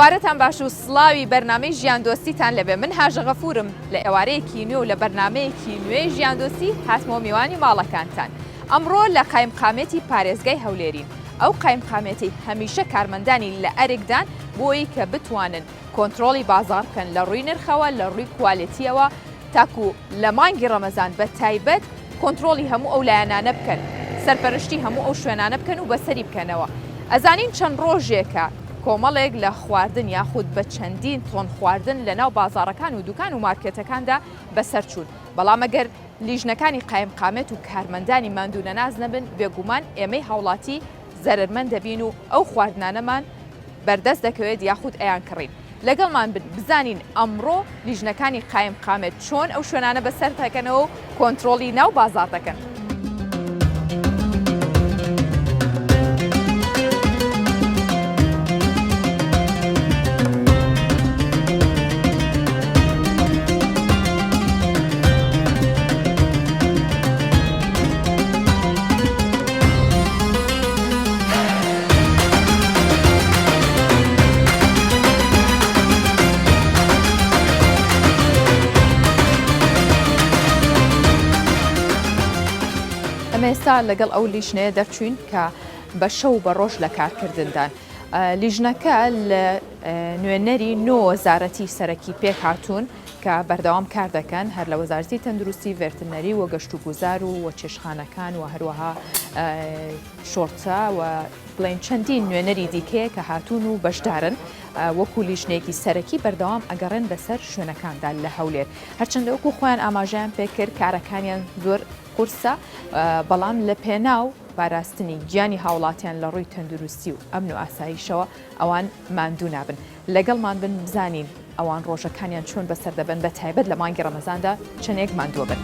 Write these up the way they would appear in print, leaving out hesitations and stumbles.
ئێوارەتان باش و سڵاوی بەرنامەی ژیاندۆستیتان لەبێ من هاژە غەفورم لە ئێوارەیەکی نوێ و لە بەرنمەیەکی نوێی ژیاندۆستی هاتمۆ میوانی ماڵەکانتان. ئەمڕۆ لە قایمقامێتی پارێزگای هەولێرین. ئەو قایمقامێتی هەمیشە کارمەندانی لە ئەرێکدان بۆی کە بتوانن کۆنتترۆلی بازار بکەن لە ڕووی نرخەوە لە ڕووی کوالیتیەوە تاکو لە مانگی ڕەمەزان بە تایبەت کۆنتترۆلی هەموو ئەو لایەنانە بکەن، سەرپەرشتی هەموو ئەو شوێنانە بکەن و بەسەری بکەنەوە. ئەزانین چەند ڕۆژێکە کۆمەڵێک لە خواردن یاخود بە چەندین تۆن خواردن لە ناو بازارەکان و دوکان و مارکێتەکاندا بەسەر چوون. بەڵام ئەگەر لیژنەکانی قایمقامێت و کارمەندانی ماندوو نەناز نەبن بێگومان ئێمەی هاوڵاتی زەرمەند دەبین و ئەو خواردنانەمان بەردەست دەکەوێت یاخود ئەیان کڕین. لەگەڵمان بزانین ئەمڕۆ لیژنەکانی قایمقامێت چۆن ئەو شوێنانە بەسەر دەکەنەوە و کۆنتترۆلی ناو بازار دەکەن. ئێستا لەگەڵ ئەو لیژنەیە دەرچوین کە بە شەو بە ڕۆژ لە کارکردندان. لیژنەکە لە نوێنەری نۆ وەزارەتی سەرەکی پێک هاتوون کە بەردەوام کار دەکەن هەر لە وەزارەتی تەندروستی ڤێرتنەری و گەشت و گوزار و چێشخانەکان و هەروەها شۆرچە و بڵێن چەندین نوێنەری دیکەیە کە هاتوون و بەشدارن وەکو لیژنەیەکی سەرەکی بەردەوام ئەگەڕێن بەسەر شوێنەکاندا لە هەولێر. هەرچەندە وەکو خۆیان ئاماژەیان پێکرد کارەکانیان زۆر قورسە بەڵام لە پێناو باراستنی گیانی هاوڵاتیان لە ڕووی تەندروستی و ئەمن و ئاساییشەوە ئەوان ماندوو نابن. لەگەڵمان بن بزانین ئەوان ڕۆژەکانیان چۆن بەسەر دەبن بە تایبەت لە مانگی ڕەمەزاندا چەندێک ماندووە بن.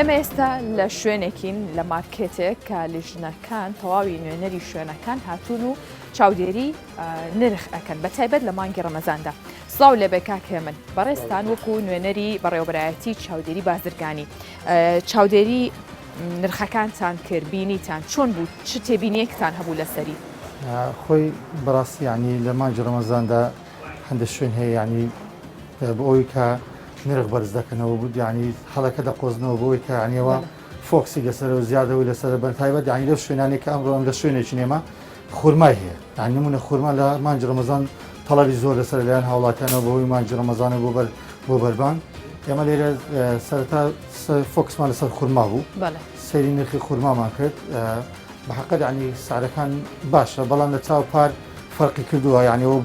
ئەمە ئێستا لە شوێنێکین لە مارکێتێک کە لیژنەکان تەواوی نوێنەری شوێنەکان هاتوون و چاودێری نرخ ئەکەن بە تایبەت لە مانگی ڕەمەزاندا. سڵاو لێبێ کاکێ من بەڕێستان وەکو نوێنەری بەڕێوەبەرایەتی چاودێری بازرگانی چاودێری نرخەکانتان کرد بینیتان چۆن بوو چ تێبینیەکتان هەبوو لەسەری؟ خۆی بەڕاستی ینی لە مانگی ڕەمەزاندا هەندێک شوێن هەیە ینی بۆ ئەوی کە نرخ بەرز دەکەنەوە بود ینی هەڵەکە دەقۆزنەوە بۆی کە ینیەوە فۆکسی لەسەرەوە زیادەوەی لەسەر بەر تایبەت ینی لەو شوێنانی کە ئەمڕۆ لە شوێنێکی نێمە خورمای هەیە ینی نمونە خورما لە مانگی ڕەمەزان تەڵەبی زۆر لەسەر لایەن هاوڵاتیانەوە بەهۆی مانگی ڕەمەزانە بۆ بەربان ئێمە لێرە سەرەتا فۆکسمان لەسەر خورما بوو سەیری نرخی خورمامان کرد بە حەقیقەت ینی سعرەکان باشە بەڵام لە چاو پار فەرقی کردووە ینیەوە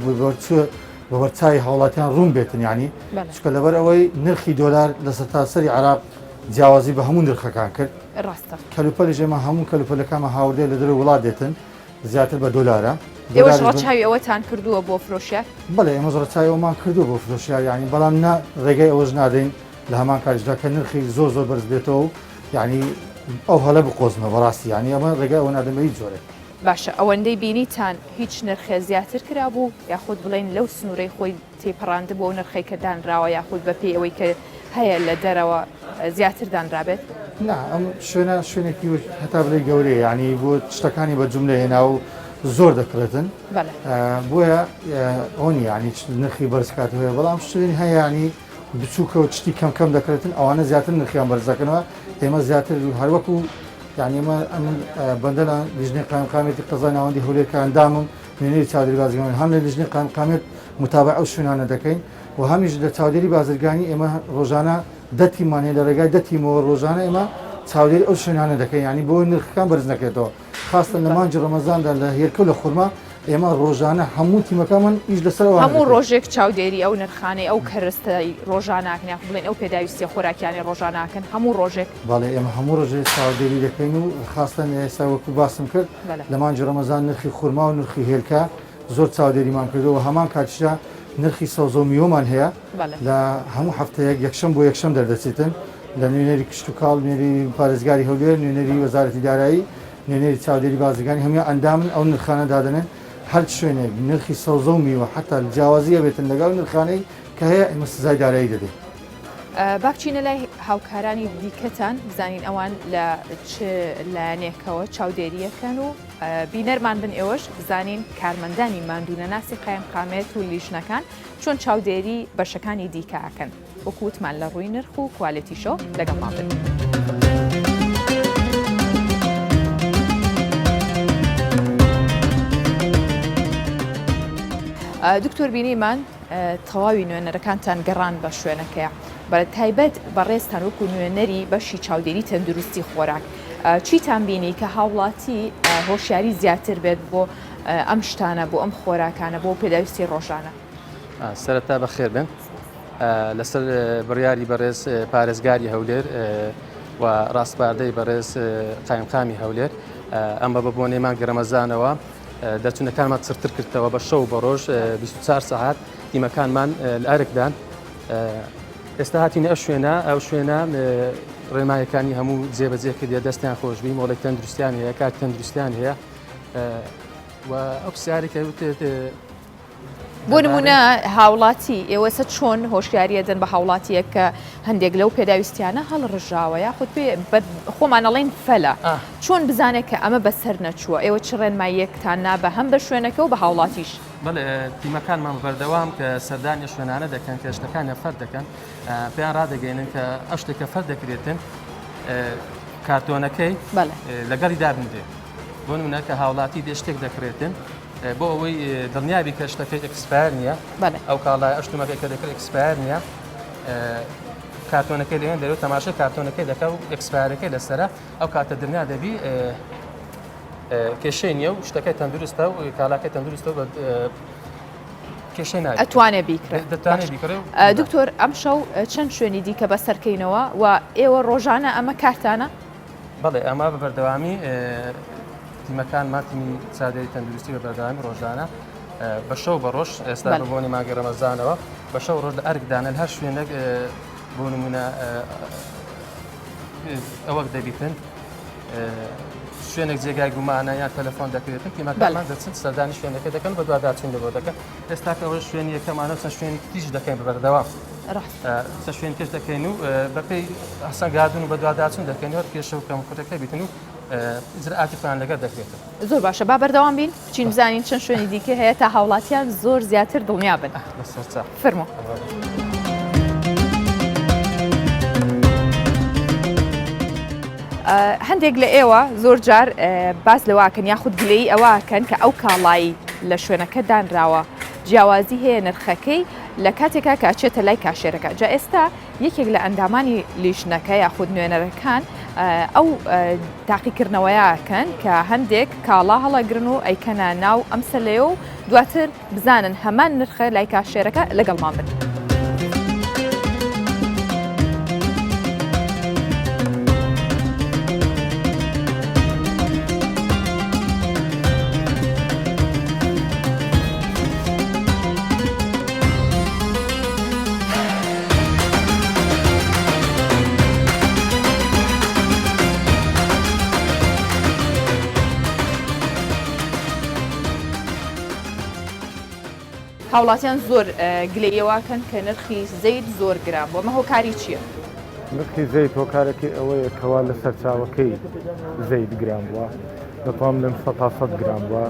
بەوەرچای هاوڵاتیان ڕوون بێتن ینی چکە لەبەر ئەوەی نرخی دۆلار لە سەرتاسەری عراق جیاوازی بە هەموو نرخەکان کرد. کەلوپەلی ژێمە هەموو کەلوپەلەکانمە هاوردێ لە دەروی وڵات دێتن زیاتر بە دۆلارە. ئێوەش ڕەچاوی ئەوەتان کردووە بۆ فرۆشیار؟ بەڵێ ئێمەش ڕەچاویەوەمان کردووە بۆ فرۆشیار ینی بەڵام ڕێگەی ئەوەش نادەین لە هەمان کاریشدا کە نرخی زۆر بەرز بێتەوە و ینی ئەو هەڵە بقۆزنەوە بەڕاستی ینی ئەمە ڕێگای ئەوە نادەمە هیچ جۆرێک. باشە ئەوەندەی بینیتان هیچ نرخێ زیاتر کرا بوو یاخود بڵێن لەو سنوورەی خۆی تێپەڕاندە بۆ نرخی کە دانراوە یاخود بە پێی ئەوەی کە هەیە لە دەرەوە زیاتر دانرابێت؟ نا ئەم شوێنێکی هەتا بڵێ گەورەیە ینی بۆ شتەکانی بە جوملە هێنا و زۆر دەکرێتن بۆیە ئەوەنی ینی نرخی بەرزکاتەوەی بەڵام شوێنی هەیە ینی بچووکە و چتی کەم دەکرێتن ئەوانە زیاتر نرخیان بەرزەکەنەوە ئێمە زیاتر هەروەکو یعنی ئمە بەندەە لیژنەی قایمقامێتی قەزای ناوەندی هەولێرکە ئەندامم نوێنەری چاودێری بازرگانی هەم لە لیژنەی قایمقامێت متابع ئەو شوێنانە دەکەین و هەمیش لە چاودێری بازرگانی ئێمە ڕۆژانە دەتیمان هەیە لە ڕێگای دەتیمەوە ڕۆژانە ئێمە چاودێری ئەو شوێنانە دەکەین ینی بۆ نرخەکان بەرز نەکرێتەوە خاستن لە مانگی ڕەمەزاندا لە هێرکە و لە خورما ئێمە ڕۆژانە هەموو تیمەکەمان ئیش لەسەرەوە هەموو ڕۆژێک چاودێری ئەو نرخانەی ئەو کەرستەی ڕۆژاناکەن یاخود بڵێن ئەو پێداویستی خۆراکیانی ڕۆژاناکەن هەموو ڕۆژێک باڵێ ئێمە هەموو ڕۆژێک چاودێری دەکەین و خاستن ئێستا وەکو باسم کرد لە مانگی ڕەمەزان نرخی خورما و نرخی هێلکە زۆر چاودێریمان کردەوە هەمان کاتیشدا نرخی سەوزە و میوەمان هەیە لە هەموو هەفتەیەک یەکشەم بۆ یەکشەم دەردەچێتن لە نوێنەری کشت و کاڵ نوێنەری پارێزگاری هەولێر نوێنەری وەزارەتی دارایی نوێنەری چاودێری بازرگانی هەموو ئەندامن ئەو نرخانە دادەنێن هەر شوێنێک نرخی سەوزە و میوە حتا جیاوازیە بێتن لەگەڵ نرخانەی کە هەیە ئێمە سزای دارایی دەدەین. باکچینە لای هاوکارانی دیکەتان بزانین ئەوان لە لایەنێکەوە چاودێریەکەن و بینەرمان بن ئێوەش بزانین کارمەندانی ماندوونە ناسی قایمقامێت و لیژنەکان چۆن چاودێری بەشەکانی دیکەکەن وەکووتمان لە ڕووی نرخ و کوالیتیشۆ لەگەڵمان بن. دکتۆر بینیمان تەواوی نوێنەرەکانتان گەڕان بە شوێنەکەیە بە تایبەت بەڕێستان وەکو نوێنەری بەشی چاودێری تەندروستی خۆراک چیتان بینی کە هاوڵاتی هۆشیاری زیاتر بێت بۆ ئەم شتانە بۆ ئەم خۆراکانە بۆ پێداویستی ڕۆژانە؟ سەرەتا بەخێر بن لەسەر بڕیاری بەڕێز پارێزگاری هەولێر و ڕاستپاردەی بەڕێز قایمقامی هەولێر ئەمە بە بۆ نێمانگە ڕەمەزانەوە دەچوونەکانمان چرتر کردەوە بە شەو بە ڕۆژ 24 سەعات تیمەکانمان لە ئەرکدان ئێستا هاتینە ئەو شوێنە ڕێمایەکانی هەموو جێبەجێ کردێ دەستیان خۆشببی مۆڵی تەندروستیان هەیە کات تەندروستیان هەیە و ئەو پرسیاری کە بۆ نمونە هاوڵاتی ئێوەسە چۆن هۆشیاریەدەن بە هاوڵاتیە کە هەندێک لەو پێداویستیانە هەڵڕژاوە یاخود خۆمانەڵێن فەلە چۆن بزانێت کە ئەمە بەسەر نەچووە ئێوە چ ڕێنماییەکتان نا بە هەم بە شوێنەکە و بە هاوڵاتیش؟ بەڵێ تیمەکانمان بەردەوام کە سەردانی شوێنانە دەکەن کە شتەکانە فەر دەکەن پێیان ڕادەگەێنن کە ئەو شتێکە فەر دەکرێتن کارتۆنەکەی لەگەڵی دابنێ بۆ نمونە کە هاوڵاتی دێ شتێک دەکرێتن بۆ ئەوەی دڵنیابی کە شتەکەی ئەکسپایر نییە ئەو کاڵای ئەشتومەکەی کە دەکرێت ئەکسپایر نییە کارتۆنەکەی لێن دەوێت تەماشای کارتۆنەکەی دەکە و ئەکسپایرەکەی لەسرە ئەو کاتە دڵنیا دەبی کێشەی نییە و شتەکەی تەندروستە و کالاکەی تەندروستە بە کێشەی نایە ئەتوانێت بیکرێت. دکتۆر ئەم شەو چەند شوێنی دیکە بەسەرکەینەوە و ئێوە ڕۆژانە ئەمە کارتانە؟ بەڵێ ئەمە بە بەردەوامی تیمەکان ماتیمی چاودێری تەندروستی بە بەردەوامی ڕۆژانە بە شەو بە ڕۆژ ئێستا بۆنی مانگی ڕەمەزانەوە بە شەو ڕۆژ لە ئەرکدانە هەر شوێنێک بۆ نمونە ئەوەک دەبیتن شوێنێک جێگای گومانە یان تەلەفۆن دەکرێتن تیمەکانمان دەچن سەردانی شوێنەکە دەکەن بە دوواداچوون لەبۆ دەکەن ئێستا کە ئەوە شوێنی یەکەمانە چەند شوێنی تیژ دەکەین بەبەردەوام چەند شوێن پێش دەکەین و بەپێی ئەسەنگادون و بە دوواداچوون دەکەین وەر پێشە و کەمکوتەکە بیتن و ئاجفان لەگەر دەکرێتن. زۆر باشە با بەردەوام بین بچین بزانین چەند شوێنی دیکە هەیە تا هاوڵاتیان زۆر زیاتر دڵنیا بن. فەرموو. هەندێک لە ئێوە زۆر جار باس لەواکەن یاخود گلەی ئەوەکەن کە ئەو کاڵایی لە شوێنەکە دانراوە جیاوازی هەیە نرخەکەی لە کاتێکا کاچێتە لای کاشێرەکە. جا ئێستا یەکێک لە ئەندامانی لیژنەکە یاخود نوێنەرەکان ئەو تاقیکردنەوەیەکەن کە هەندێک کاڵا هەڵەگرن و ئەیکەنە ناو ئەم سەلەیە و دواتر بزانن هەمان نرخە لای کاشێرەکە لەگەڵمان بن. هاوڵاتیان زۆر گلەیەواکەن کە نرخی زەید زۆر گران بۆ ئەمە هۆکاری چییە؟ نرخی زەید هۆکارەکەی ئەوەیە کەوا لە سەرچاوەکەی زەید گران بووە دەتوام لەم 100 گران بووە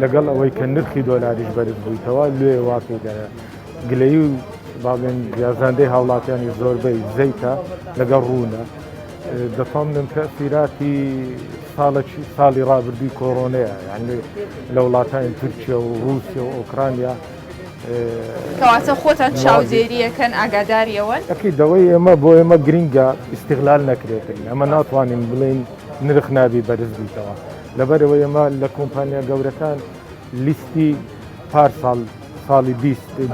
لەگەڵ ئەوەی کە نرخی دۆلاریش بەرز بوویتەوە لێ واقعی دەرە گلەی و باڵێن جیازاندەی هاوڵاتیانی زۆربەی زەیتە لەگەڵ ڕوونە دەتوام لەم تەسیراتی ساڵی ڕابردووی کۆڕۆنەیە یعنی لە وڵاتانی تورکیا و رووسیا و ئۆکرانیا کەواتە خۆتان چاودێریەکەن ئاگاداریەوەن؟ ئەکیدەوەی ئێمە بۆ ئێمە گرینگە ئیستیغلال نەکرێتن ئەمە ناتوانین بڵێن نرخ نابی بەرز بیتەوە لەبەرەوە ئێمە لە کۆمپانیا گەورەکان لیستی پارساڵ ساڵی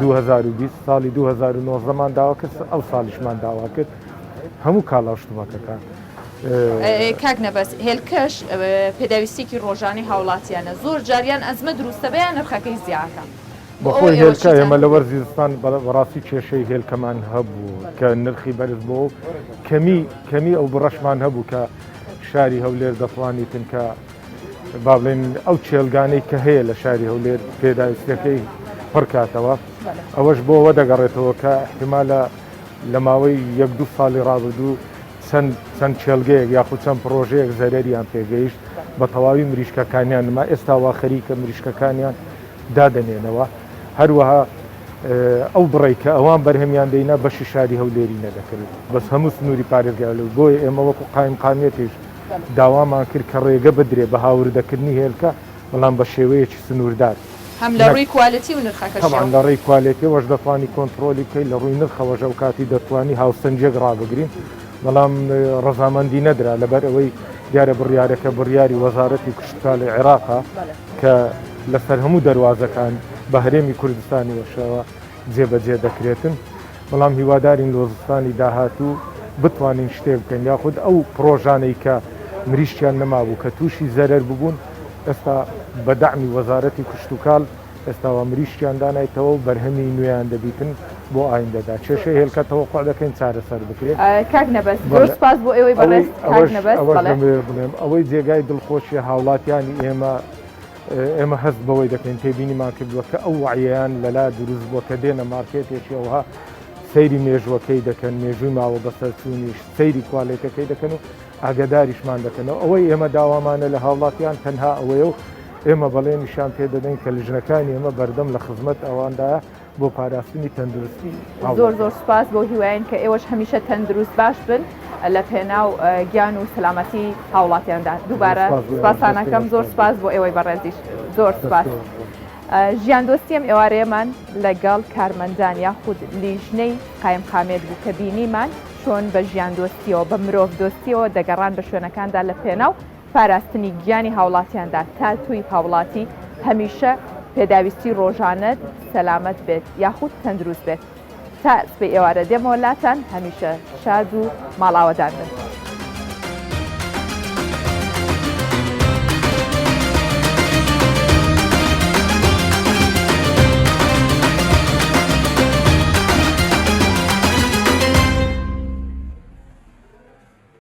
2020 ساڵی 2019مان داوا کرد ئەو ساڵیشمان داوا کرد هەموو کاڵاشتومەکەکان کاک نەبەست هێلکەش پێداویستێکی ڕۆژانی هاوڵاتیانە زۆر جاریان ئەزمە دروستە بەیان نرخەکەی زیاتە بەخۆی هێلکە ئێمە لە وەرزستان بەڕاستی کێشەی هێلکەمان هەبوو کە نرخی بەرز بۆ کەمی ئەو بڕەشمان هەبوو کە شاری هەولێر دەتوانیتن کە با بڵێن ئەو چێلگانەی کە هەیە لە شاری هەولێر پێداویستەکەی پڕکاتەوە ئەوەش بۆەوە دەگەڕێتەوە کە احتیمالە لە ماوەی 1-2 ساڵی ڕابردوو چەند چێلگەیەک یاخود چەند پرۆژەیەک زەرەریان پێگەیشت بە تەواوی مریشکەکانیان نما ئێستاوا خەریکە مریشکەکانیان دادەنێنەوە هەروەها ئەو بڕێ کە ئەوان بەرهەمیان دەینا بەشی شاری هەولێری نەدەکرد بەس هەموو سنووری پارێزگای لەو بۆیە ئێمە وەکو قایمقامێتیش داوامان کرد کە ڕێگە بدرێ بە هاوردەکردنی هێلکە بەڵام بە شێوەیەکی سنووردار هەم لە ڕووی کوالەتی و نرخەکەش لە ڕێی کوالێتی وەش دەتوانی کۆنتترۆلی بکەیت لە ڕووی نرخەوەژە و کاتی دەتوانی هاوسەنجێک ڕابگرین بەڵام ڕەزامەندی نەدرا لەبەر ئەوەی دیارە بڕیارەکە بڕیاری وەزارەتی کشتکاڵی عێراقا کە لەسەر هەموو دەواازەکان بە هەرێمی کوردستانی وەشەوە جێبەجێ دەکرێتن بەڵام هیوادارین لۆزستانی داهاتوو بتوانین شتێک بکەین یاخود ئەو پرۆژانەی کە مریشتیان نەمابوو کە تووشی زەرەر ببوون ئێستا بە دەعمی وەزارەتی کشتتوکاڵ ئێستاوە مریشتیان دانایتەوە و بەرهەمی نوێیان دەبیتن بۆ ئایندەدا کێشەی هێلکەتەوە خوا دەکەین چارەسەر بکرێت کاک نەبەست زۆر سپاس بۆ ئێوەی بەڕێست کاک نەبەست بڵێم ئەوەی جێگای دڵخۆشی هاوڵاتیانی ئێمە هەست بەوەی دەکەین تێبینیمان کردووە کە ئەو وعییان لەلا دروست بووە کە دێنە مارکێتێکی ئەوها سەیری مێژوەکەی دەکەن مێژووی ماوە بەسەرچوونیش سەیری کوالێتەکەی دەکەن و ئاگداریشمان دەکەنەوە ئەوەی ئێمە داوامانە لە هاوڵاتیان تەنها ئەوەیە و ئێمە بەڵێ نیشان پێ دەدەین کە لژنەکانی ئێمە بەردەم لە خزمەت ئەواندا بۆ پاراستنی تەندروستی زۆر سپاس بۆ هیوایین کە ئێوەش هەمیشە تەندروست باش بن لە پێناو گیان و سلامەتی هاوڵاتیاندا دووبارە سپاسانەکەم زۆر سپاس بۆ ئێوەی بەڕێزیش زۆر سپاس ژیان دۆستیم ئێوارەیەمان لەگەڵ کارمەندان یاخود لیژنەی قایمقامێت بوو کە بینیمان چۆن بە ژیان دۆستیەوە بە مرۆڤ دۆستیەوە دەگەڕان بە شوێنەکاندا لە پێناو پاراستنی گیانی هاوڵاتیاندا تا توی هاوڵاتی هەمیشە پێداویستی ڕۆژانت سەلامەت بێت یاخود تەندروست بێت تا سبەی ئێوارە دێمەوە لاتان هەمیشە شاد و ماڵاوەدار بن.